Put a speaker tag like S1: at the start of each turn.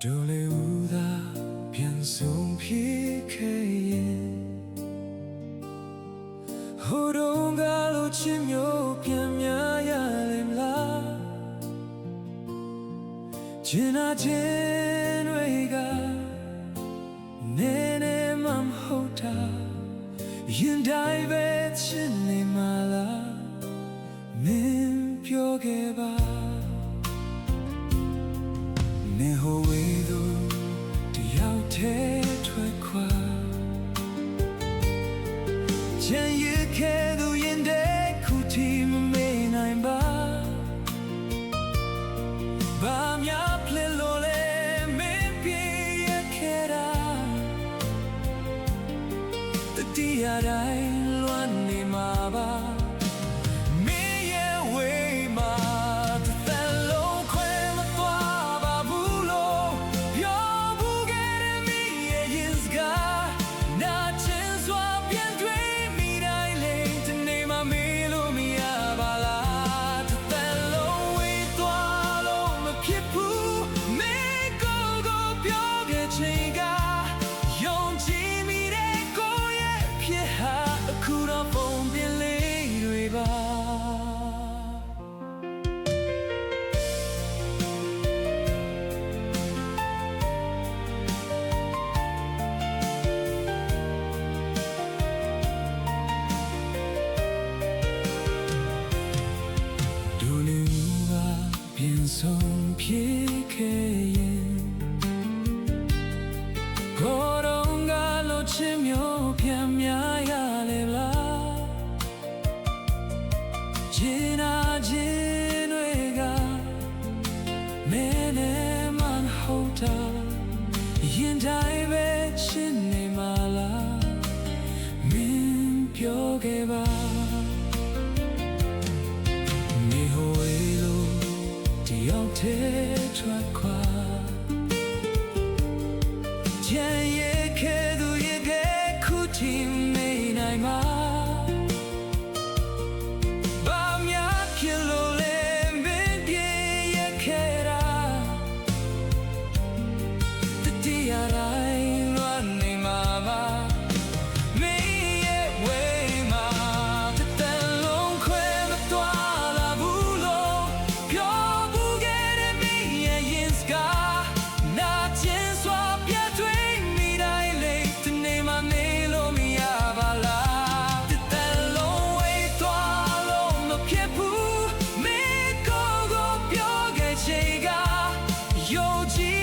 S1: ဒိုလေဦးသာပြန်ဆုံးဖြစ်ခဲ့ရင်ဟိုတုန်းကလိုချစ်မျိုးပြန်များရလိမ့်မလားကျင်နာခြင်းတွေကနေနေမှမဟုတ်တာရင်တိုင်းပဲချစ်နေမှလားမင်းပြောခဲ့ပါနေဟိုဝေးသူတယောက်တည်းထွက်ခွာချင်ရခဲ့သူရင်တဲ့ခုထိမမေ့နိုင်ပါဘာများဖလဲလို့လဲမင်းပြေရခဲ့တာတတိယတိုင်းလွမ်းနေမှာပါပြန်ဆုံးဖြစ်ခဲ့ရင်ကိုယ်တော်ကလို့ချစ်မျိုးပြန်များရလေလားကျင်နာခြင်းတွေကမင်းနဲ့မဟုတ်တာရင်တိုင်းပဲချစ်နေမှလားမင်းပြောခဲ့ပါနေဟိုဝေးလို့တယောက်တည်းထွက်ခွာကြံရခဲ့သူရဲ့ကဲခုထိမေ့နိုင်မှာဘာများဖြစ်လို့လဲမင်းပြေရခဲ့တာတတိယတိုင်းလွမ်းနေမှာပါယုံကြည်